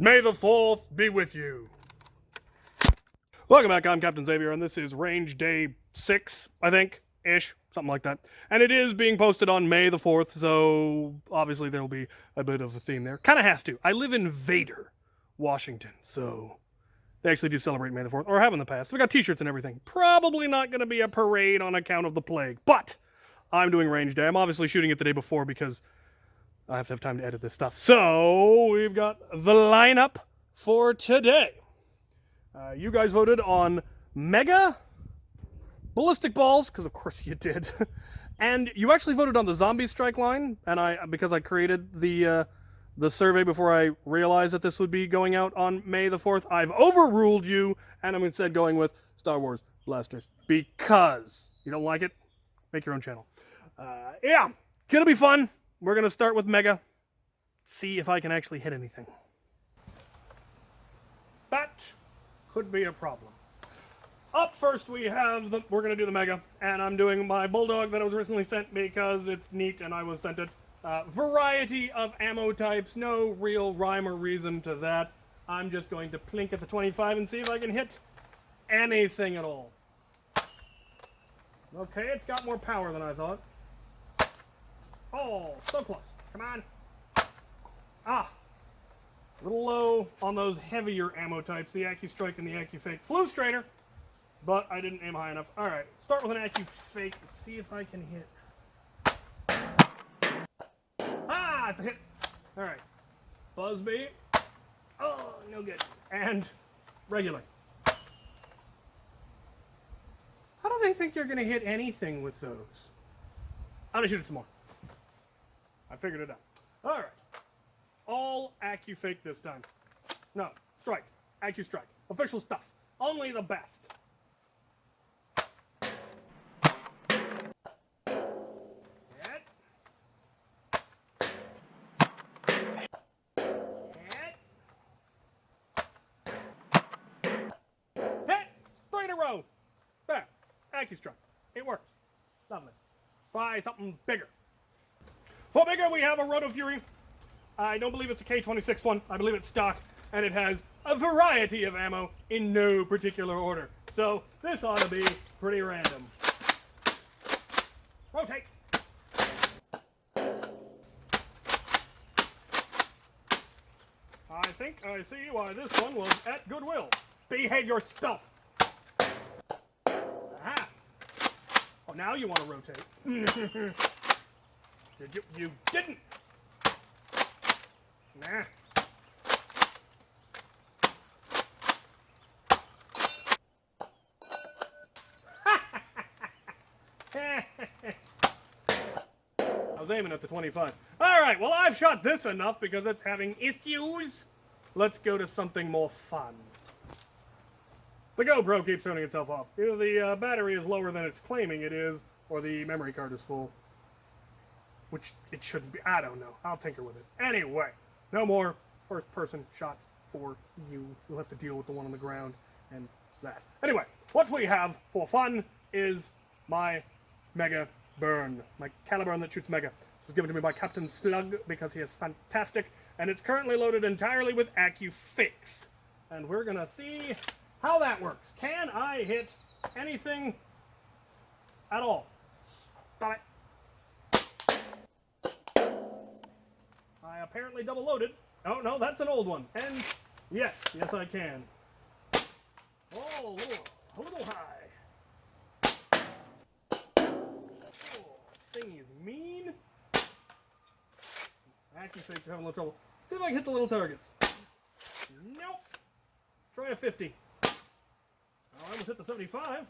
May the 4th be with you. Welcome back, I'm Captain Xavier, and this is Range Day 6, I think, ish, something like that. And it is being posted on May the 4th, so obviously there will be a bit of a theme there. Kind of has to. I live in Vader, Washington, so they actually do celebrate May the 4th, or have in the past. We got t-shirts and everything. Probably not going to be a parade on account of the plague, but I'm doing Range Day. I'm obviously shooting it the day before because I have to have time to edit this stuff. So we've got the lineup for today. You guys voted on Mega Ballistic Balls, because of course you did. And you actually voted on the Zombie Strike line, and because I created the survey before I realized that this would be going out on May the 4th, I've overruled you, and I'm instead going with Star Wars Blasters. Because you don't like it, make your own channel. Yeah, gonna be fun. We're gonna start with Mega. See if I can actually hit anything. That could be a problem. Up first we have we're going to do the Mega, and I'm doing my Bulldog that I was recently sent because it's neat and I was sent it. Variety of ammo types, no real rhyme or reason to that. I'm just going to plink at the 25 and see if I can hit anything at all. Okay, it's got more power than I thought. Oh, so close. Come on. Ah. A little low on those heavier ammo types, the AccuStrike and the AccuFake. Flew straighter, but I didn't aim high enough. Alright, start with an AccuFake. Let's see if I can hit. Ah, it's a hit. Alright. Buzzbee. Oh, no good. And regular. How do they think you're going to hit anything with those? I'm going to shoot it some more. I figured it out. Alright. All AccuFake this time. No, strike. AccuStrike. Official stuff. Only the best. Hit. Hit. Hit. 3 in a row. There. AccuStrike. It works. Lovely. Try something bigger. For bigger, we have a Roto Fury. I don't believe it's a K26 one. I believe it's stock, and it has a variety of ammo in no particular order. So this ought to be pretty random. Rotate. I think I see why this one was at Goodwill. Behave yourself. Aha. Oh, now you want to rotate. Did you? You didn't. Nah. I was aiming at the 25. Alright, well I've shot this enough because it's having issues. Let's go to something more fun. The GoPro keeps turning itself off. Either the battery is lower than it's claiming it is, or the memory card is full. Which it shouldn't be. I don't know. I'll tinker with it. Anyway. No more first-person shots for you. You'll have to deal with the one on the ground and that. Anyway, what we have for fun is my Mega Burn. My Caliburn that shoots Mega. This was given to me by Captain Slug because he is fantastic. And it's currently loaded entirely with AccuFakes. And we're going to see how that works. Can I hit anything at all? Stop it. I apparently double loaded. Oh no, that's an old one. And yes, I can. Oh, a little high. Oh, this thing is mean. AccuFakes are having a little trouble. See if I can hit the little targets. Nope. Try a 50. Oh, I almost hit the 75.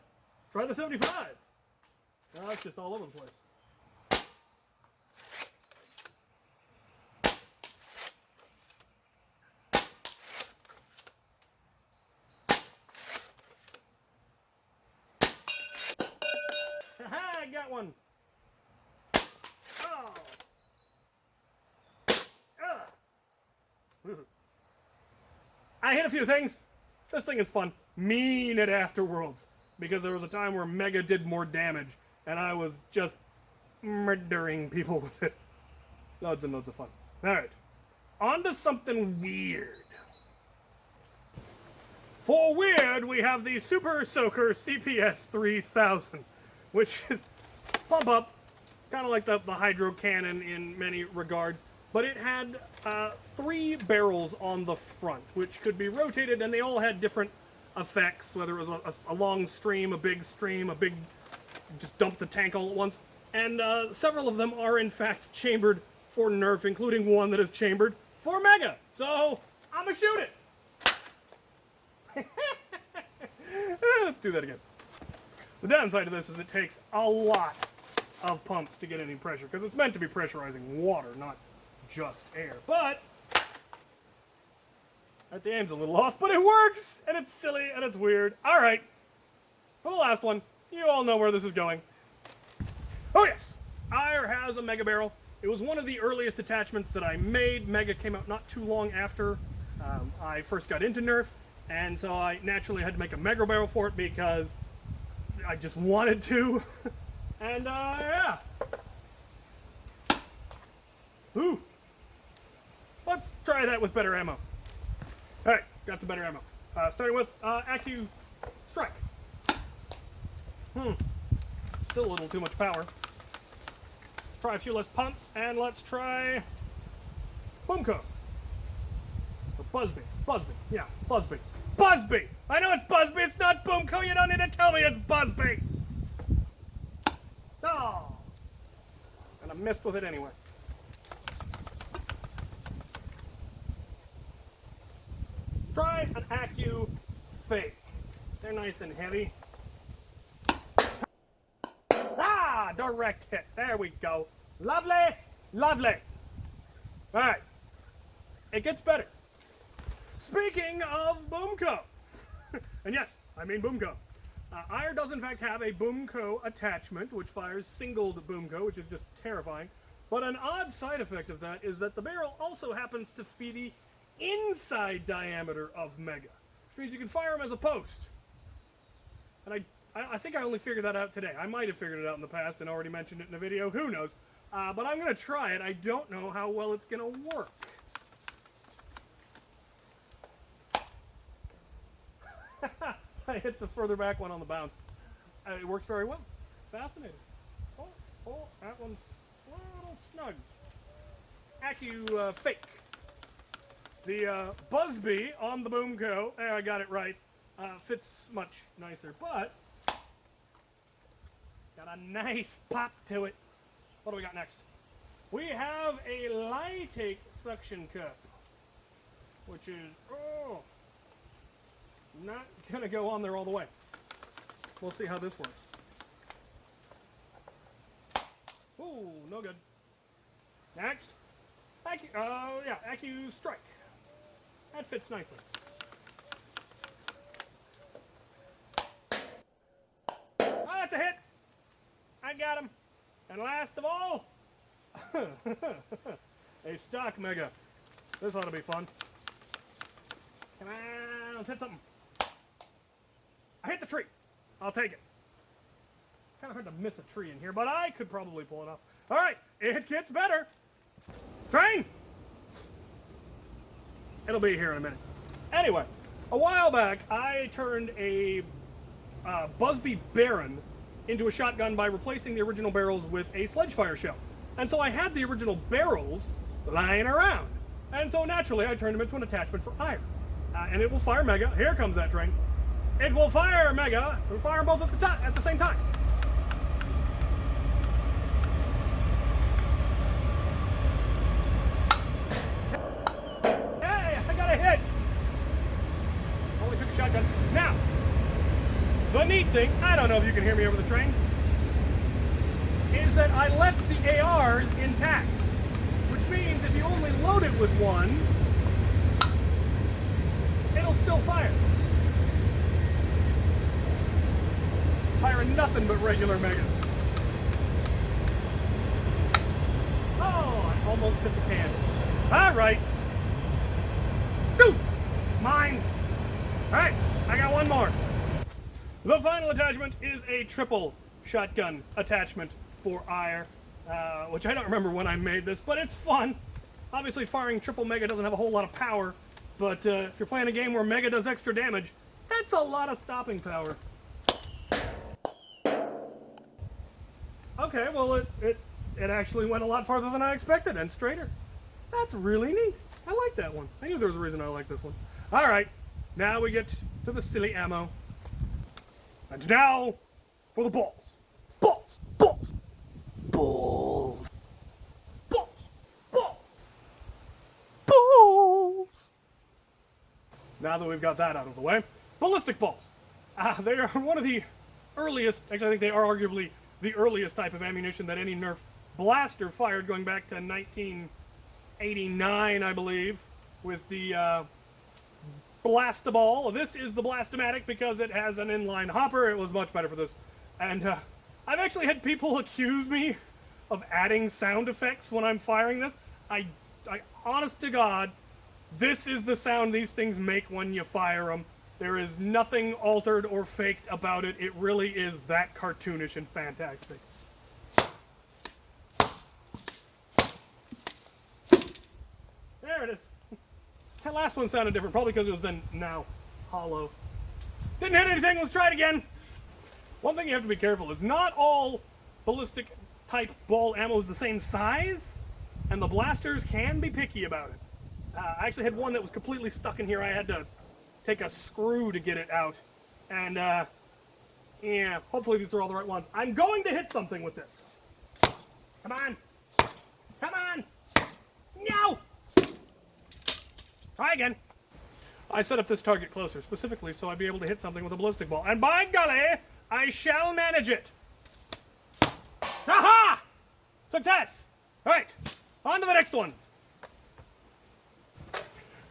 Try the 75. No, it's just all over the place. I got one. Oh. I hit a few things. This thing is fun. Mean at Afterworlds. Because there was a time where Mega did more damage. And I was just murdering people with it. Loads and loads of fun. Alright. On to something weird. For weird, we have the Super Soaker CPS 3000, which is pump up, kind of like the Hydro Cannon in many regards, but it had 3 barrels on the front, which could be rotated, and they all had different effects, whether it was a long stream, a big just dump the tank all at once, and several of them are in fact chambered for Nerf, including one that is chambered for Mega. So I'm gonna shoot it. Let's do that again. The downside of this is it takes a lot of pumps to get any pressure, because it's meant to be pressurizing water, not just air. But the aim's a little off, but it works, and it's silly, and it's weird. All right, for the last one, you all know where this is going. Oh yes, Ire has a Mega Barrel. It was one of the earliest attachments that I made. Mega came out not too long after I first got into Nerf, and so I naturally had to make a Mega Barrel for it because I just wanted to. And yeah. Ooh. Let's try that with better ammo. Alright, got the better ammo. Starting with Accu Strike. Still a little too much power. Let's try a few less pumps, and let's try Boomco. Or Busby. Busby. Yeah, Busby. Busby! I know it's Busby, it's not Boomco, you don't need to tell me it's Busby! Oh! And I missed with it anyway. Try an Accu Fake. They're nice and heavy. Ah! Direct hit. There we go. Lovely! Lovely! Alright. It gets better. Speaking of Boomco. And yes, I mean Boomco. Ire does in fact have a Boomco attachment, which fires singled Boomco, which is just terrifying. But an odd side effect of that is that the barrel also happens to be the inside diameter of Mega, which means you can fire them as a post. And I think I only figured that out today. I might have figured it out in the past and already mentioned it in a video, who knows. But I'm going to try it. I don't know how well it's going to work. I hit the further back one on the bounce. It works very well. Fascinating. Oh, that one's a little snug. Accu Fake. The Busby on the Boomco, there I got it right, fits much nicer, but got a nice pop to it. What do we got next? We have a Lightsaber suction cup, which is, not going to go on there all the way. We'll see how this works. Ooh, no good. Next. Accu Strike. That fits nicely. Oh, that's a hit. I got him. And last of all, a stock Mega. This ought to be fun. Come on, let's hit something. I hit the tree. I'll take it. Kind of hard to miss a tree in here, but I could probably pull it off. All right, it gets better. Train! It'll be here in a minute. Anyway, a while back, I turned a Busby Baron into a shotgun by replacing the original barrels with a sledge-fire shell. And so I had the original barrels lying around. And so naturally, I turned them into an attachment for Ire. And it will fire Mega. Here comes that train. It will fire Mega. It will fire both at the same time. Hey, I got a hit. Only took a shotgun. Now, the neat thing, I don't know if you can hear me over the train, is that I left the ARs intact. Which means if you only load it with one, it'll still fire. Firing nothing but regular Megas. Oh, I almost hit the can. All right. Dude, mine. All right, I got one more. The final attachment is a triple shotgun attachment for Ire, which I don't remember when I made this, but it's fun. Obviously, firing triple Mega doesn't have a whole lot of power, but if you're playing a game where Mega does extra damage, That's a lot of stopping power. Okay, well, it actually went a lot farther than I expected and straighter. That's really neat. I like that one. I knew there was a reason I like this one. All right, now we get to the silly ammo. And now for the balls. Balls, balls, balls, balls, balls, balls. Now that we've got that out of the way, ballistic balls. They are one of the earliest, actually I think they are arguably the earliest type of ammunition that any Nerf blaster fired, going back to 1989, I believe, with the Blast-a-Ball. This is the Blast-O-Matic because it has an inline hopper. It was much better for this. And I've actually had people accuse me of adding sound effects when I'm firing this. I honest to God, this is the sound these things make when you fire them. There is nothing altered or faked about it. It really is that cartoonish and fantastic. There it is. That last one sounded different, probably because it was then now hollow. Didn't hit anything, let's try it again. One thing you have to be careful is not all ballistic type ball ammo is the same size, and the blasters can be picky about it. I actually had one that was completely stuck in here. I had to take a screw to get it out. And yeah, hopefully these are all the right ones. I'm going to hit something with this. Come on. Come on. No! Try again. I set up this target closer, specifically so I'd be able to hit something with a ballistic ball. And by golly, I shall manage it. Aha! Success! All right, on to the next one.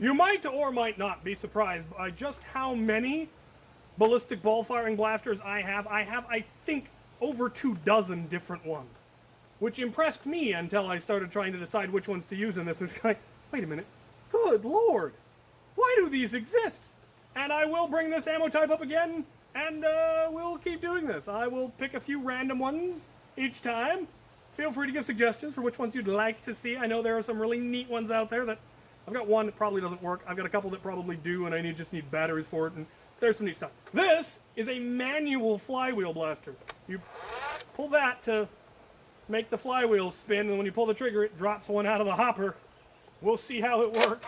You might or might not be surprised by just how many ballistic ball firing blasters I have. I think, over 24 different ones, which impressed me until I started trying to decide which ones to use in this. It's like, wait a minute, good Lord, why do these exist? And I will bring this ammo type up again, and we'll keep doing this. I will pick a few random ones each time. Feel free to give suggestions for which ones you'd like to see. I know there are some really neat ones out there that I've got one that probably doesn't work. I've got a couple that probably do, and I just need batteries for it, and there's some neat stuff. This is a manual flywheel blaster. You pull that to make the flywheel spin, and when you pull the trigger, it drops one out of the hopper. We'll see how it works.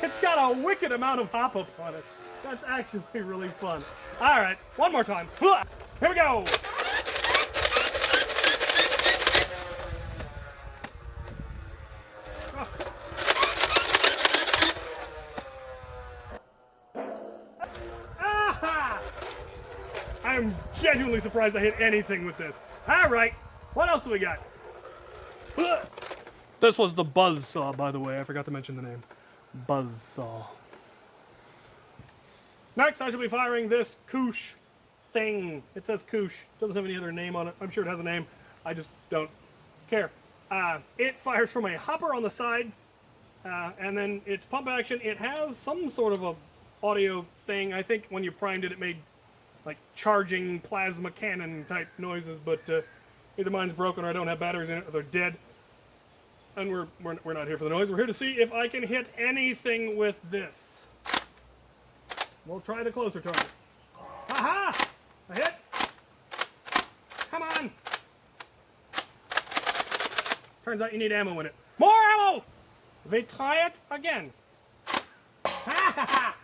It's got a wicked amount of hop up on it. That's actually really fun. All right, one more time. Here we go. I'm genuinely surprised I hit anything with this. All right, what else do we got? This was the Buzzsaw, by the way. I forgot to mention the name. Buzzsaw. Next, I shall be firing this Koosh thing. It says Koosh. Doesn't have any other name on it. I'm sure it has a name. I just don't care. It fires from a hopper on the side, and then it's pump action. It has some sort of a audio thing. I think when you primed it, it made like charging plasma cannon type noises, but either mine's broken or I don't have batteries in it or they're dead. And we're not here for the noise. We're here to see if I can hit anything with this. We'll try the closer target. Aha! I hit. Come on. Turns out you need ammo in it. More ammo! They try it again. Ha ha ha!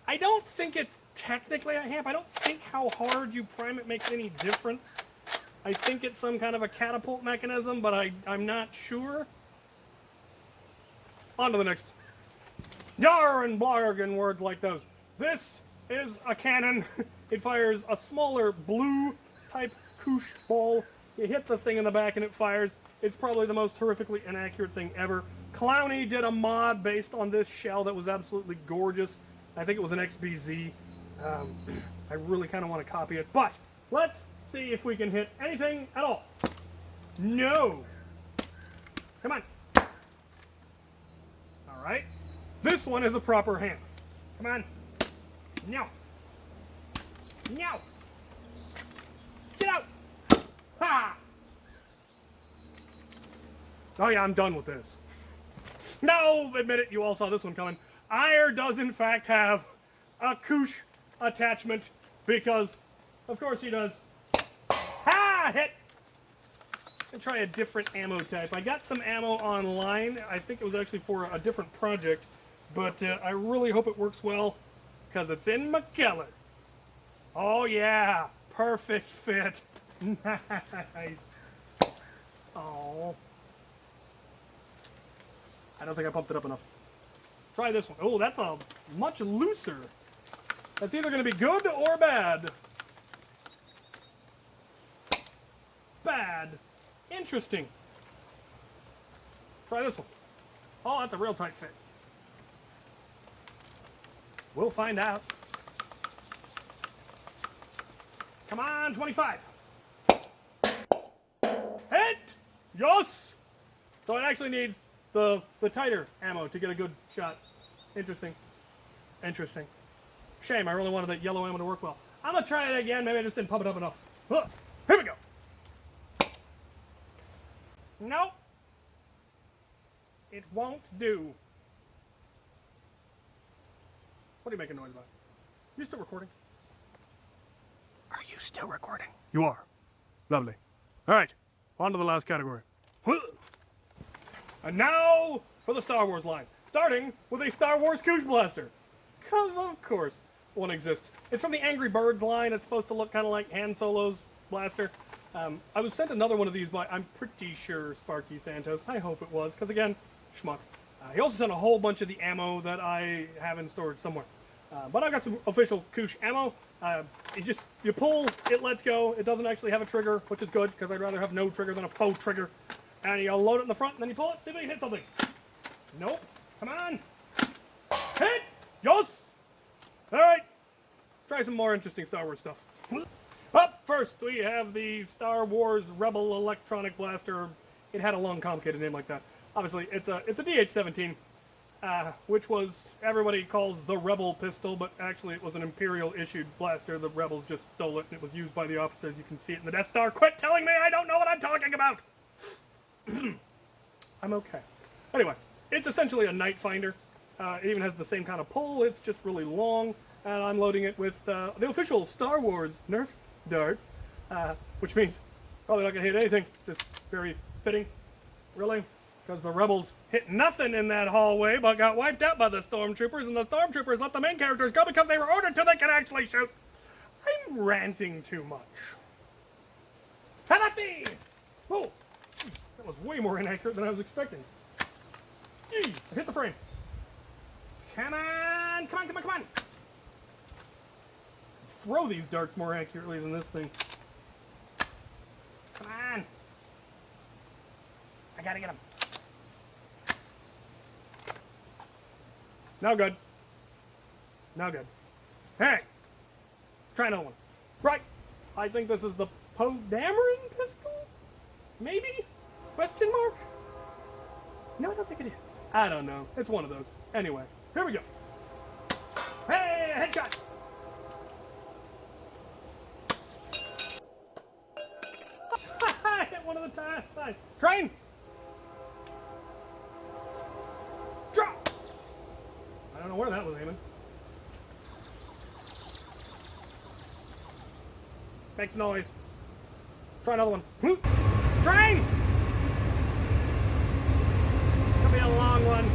I don't think it's technically a hamp. I don't think how hard you prime it makes any difference. I think it's some kind of a catapult mechanism, but I'm not sure. On to the next. Yar and blarg and words like those. This is a cannon. It fires a smaller blue type Koosh ball. You hit the thing in the back and it fires. It's probably the most horrifically inaccurate thing ever. Clowny did a mod based on this shell that was absolutely gorgeous. I think it was an XBZ. I really kind of want to copy it, but let's see if we can hit anything at all. No. Come on. All right. This one is a proper hand. Come on. No. No. Get out. Ha! Oh yeah, I'm done with this. No, admit it, you all saw this one coming. Ire does in fact have a Koosh attachment because, of course he does. Ha! Hit! And try a different ammo type. I got some ammo online. I think it was actually for a different project, but I really hope it works well because it's in McKellar. Oh yeah, perfect fit. Nice. Oh. I don't think I pumped it up enough. Try this one. Oh, that's a much looser. That's either going to be good or bad. Bad. Interesting. Try this one. Oh, that's a real tight fit. We'll find out. Come on, 25. Hit! Yes! So it actually needs the tighter ammo to get a good shot. Interesting. Interesting. Shame, I really wanted that yellow ammo to work well. I'm gonna try it again. Maybe I just didn't pump it up enough. Here we go. Nope. It won't do. What are you making noise about? You still recording? Are you still recording? You are. Lovely. All right, on to the last category. And now for the Star Wars line, starting with a Star Wars Koosh Blaster. Because of course one exists. It's from the Angry Birds line. It's supposed to look kind of like Han Solo's blaster. I was sent another one of these by, I'm pretty sure, Sparky Santos. I hope it was, because again, schmuck. He also sent a whole bunch of the ammo that I have in storage somewhere. But I got some official Koosh ammo. You pull, it lets go. It doesn't actually have a trigger, which is good, because I'd rather have no trigger than a faux trigger. And you load it in the front, and then you pull it, see if you can hit something. Nope. Come on. Hit! Yes! Alright. Let's try some more interesting Star Wars stuff. Up first, we have the Star Wars Rebel Electronic Blaster. It had a long, complicated name like that. Obviously, it's a DH-17, which was, everybody calls the Rebel pistol, but actually it was an Imperial-issued blaster. The Rebels just stole it, and it was used by the officers. You can see it in the Death Star. Quit telling me I don't know what I'm talking about! I'm okay. Anyway, it's essentially a night finder. It even has the same kind of pull. It's just really long, and I'm loading it with the official Star Wars Nerf darts, which means probably not gonna hit anything. Just very fitting, really, because the Rebels hit nothing in that hallway, but got wiped out by the Stormtroopers, and the Stormtroopers let the main characters go because they were ordered to. They can actually shoot. I'm ranting too much. Penalty! Oh. That was way more inaccurate than I was expecting. Gee, I hit the frame. Come on, come on, come on, come on. Throw these darts more accurately than this thing. Come on. I gotta get him. No good. No good. All right. Let's try another one. Right. I think this is the Poe Dameron pistol? Maybe? Question mark? No, I don't think it is. I don't know. It's one of those. Anyway, here we go. Hey, headshot! I hit one of the sides. Train! Drop! I don't know where that was aiming. Makes noise. Try another one. Train! Could be a long one.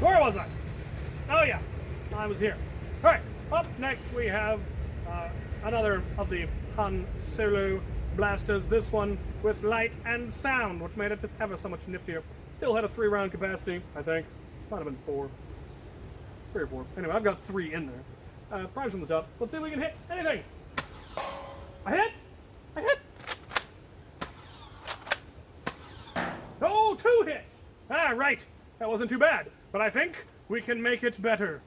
Where was I? Oh yeah, I was here. All right, up next we have another of the Han Solo blasters. This one with light and sound, which made it just ever so much niftier. Still had a 3-round capacity, I think. Might have been 4. 3 or 4. Anyway, I've got 3 in there. Prize from the top. Let's see if we can hit anything. I hit! I hit! Oh, 2 hits! Ah, right. That wasn't too bad. But I think we can make it better.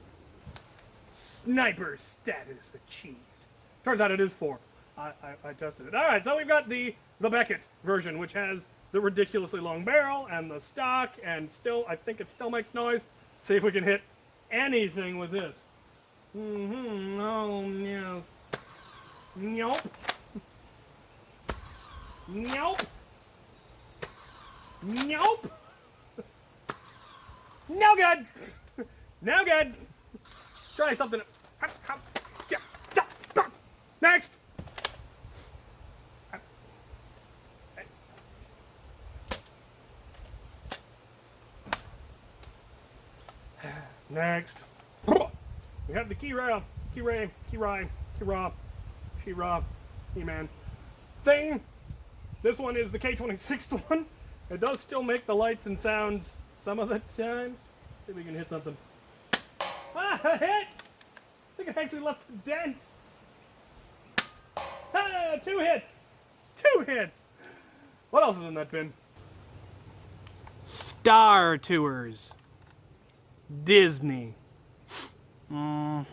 Sniper status achieved. Turns out it is 4. I tested it. Alright, so we've got the Beckett version, which has the ridiculously long barrel and the stock, and still, I think it still makes noise. See if we can hit anything with this. Oh, yes. Nope. Nope. Nope. No good. No good. Let's try something. Next. Next. We have the Kira, She-Ra, He-Man thing. This one is the K26 one. It does still make the lights and sounds some of the time. See if we can hit something. Ah, a hit! I think it actually left a dent. Ah, 2 hits! 2 hits! What else is in that bin? Star Tours. Disney. Alright,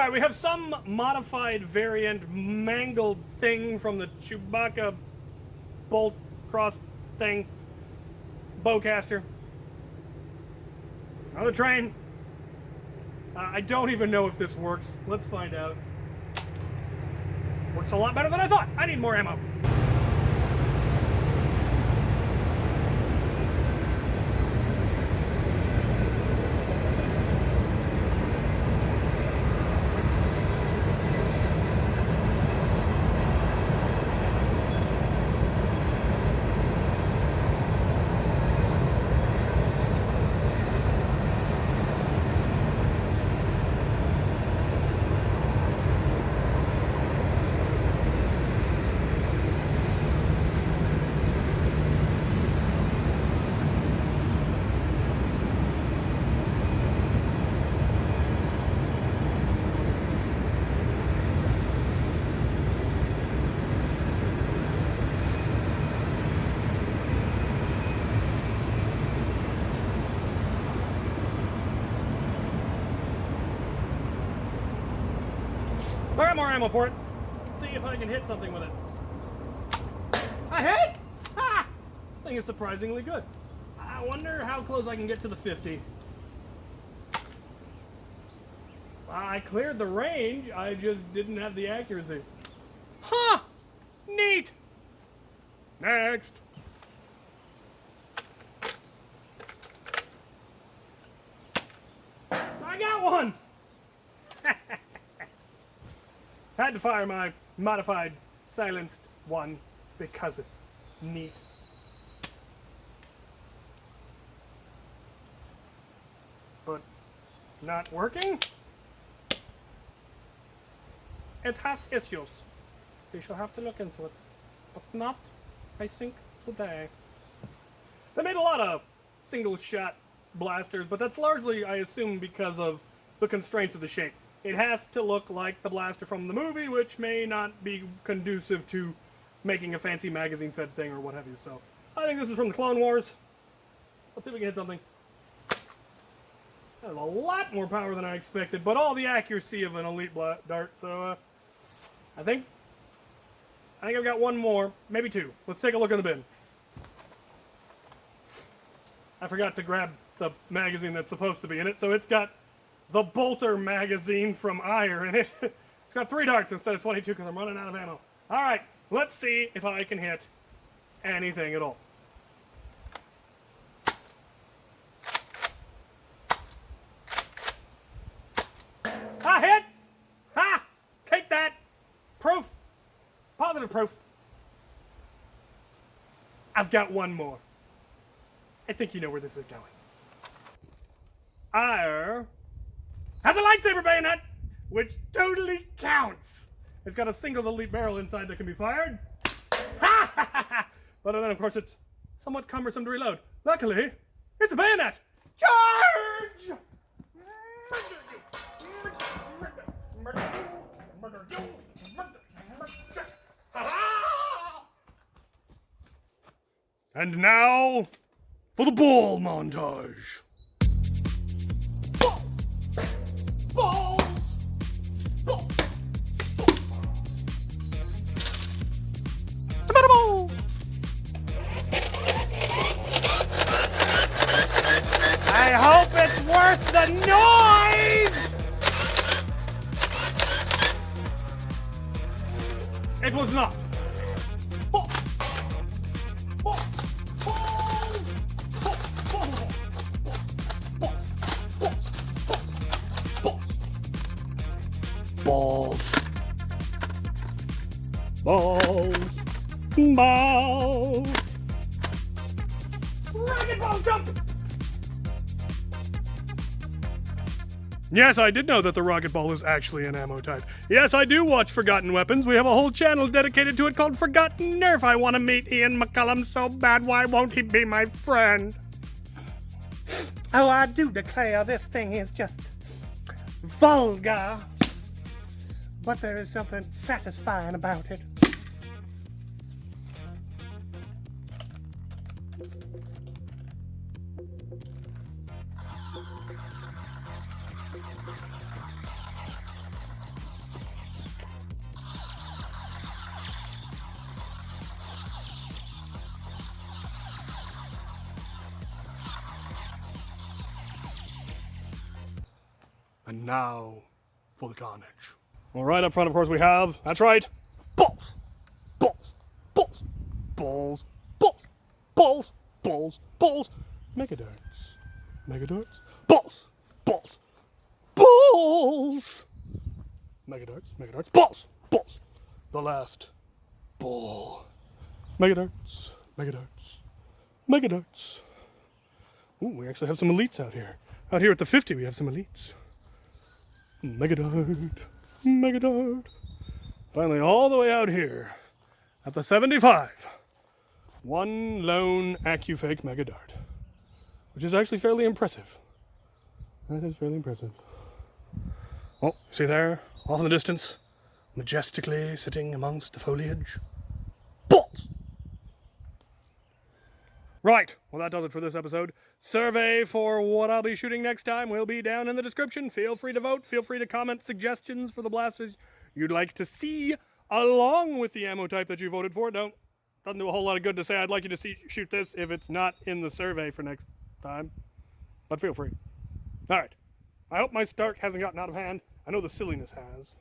we have some modified variant mangled thing from the Chewbacca bolt cross thing. Bowcaster. Another train. I don't even know if this works. Let's find out. Works a lot better than I thought. I need more ammo. I got more ammo for it. Let's see if I can hit something with it. I hit! Ha! This thing is surprisingly good. I wonder how close I can get to the 50. I cleared the range, I just didn't have the accuracy. Huh! Neat! Next! I got one! Had to fire my modified silenced one because it's neat. But not working? It has issues. We shall have to look into it. But not, I think, today. They made a lot of single shot blasters, but that's largely, I assume, because of the constraints of the shape. It has to look like the blaster from the movie, which may not be conducive to making a fancy magazine-fed thing or what have you. So, I think this is from the Clone Wars. Let's see if we can hit something. That has a lot more power than I expected, but all the accuracy of an elite dart. So, I think I've got one more, maybe 2. Let's take a look in the bin. I forgot to grab the magazine that's supposed to be in it, so it's got the Bolter magazine from Ire in it. It's got 3 darts instead of 22 because I'm running out of ammo. Alright, let's see if I can hit anything at all. I hit! Ha! Take that! Proof! Positive proof. I've got one more. I think you know where this is going. Ire has a lightsaber bayonet, which totally counts. It's got a single elite barrel inside that can be fired. But then, of course, it's somewhat cumbersome to reload. Luckily, it's a bayonet. Charge! And now, for the ball montage. Ball! Ball! Ball! I hope it's worth the noise! It was not. Ball! Ball! Balls. Balls. Balls. Rocket ball jump! Yes, I did know that the rocket ball is actually an ammo type. Yes, I do watch Forgotten Weapons. We have a whole channel dedicated to it called Forgotten Nerf. I want to meet Ian McCullum so bad. Why won't he be my friend? Oh, I do declare this thing is just vulgar. But there is something satisfying about it. And now for the carnage. All right, up front, of course, we have, that's right, balls, balls, balls, balls, balls, balls, balls, balls, megadarts, megadarts, balls, balls, balls, megadarts, megadarts, balls, balls, the last ball, megadarts, megadarts, megadarts. Ooh, we actually have some elites out here. Out here at the 50, we have some elites. Megadart. Megadart. Finally, all the way out here at the 75, one lone AccuFake Megadart, which is actually fairly impressive. That is fairly impressive. Oh, see there, off in the distance, majestically sitting amongst the foliage. Balls! Right, well that does it for this episode. Survey for what I'll be shooting next time will be down in the description. Feel free to vote, feel free to comment suggestions for the blasters you'd like to see, along with the ammo type that you voted for. Doesn't do a whole lot of good to say I'd like you to shoot this if it's not in the survey for next time, but feel free. Alright, I hope my start hasn't gotten out of hand. I know the silliness has.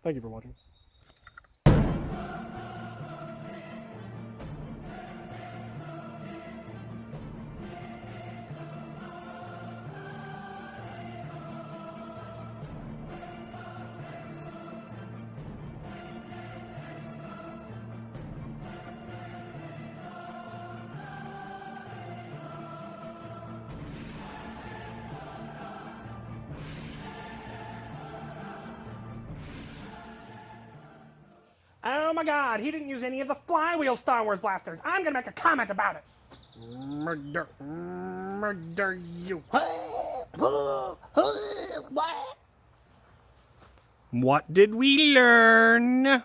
Thank you for watching. Oh my god, he didn't use any of the flywheel Star Wars blasters. I'm gonna make a comment about it. Murder you. What did we learn?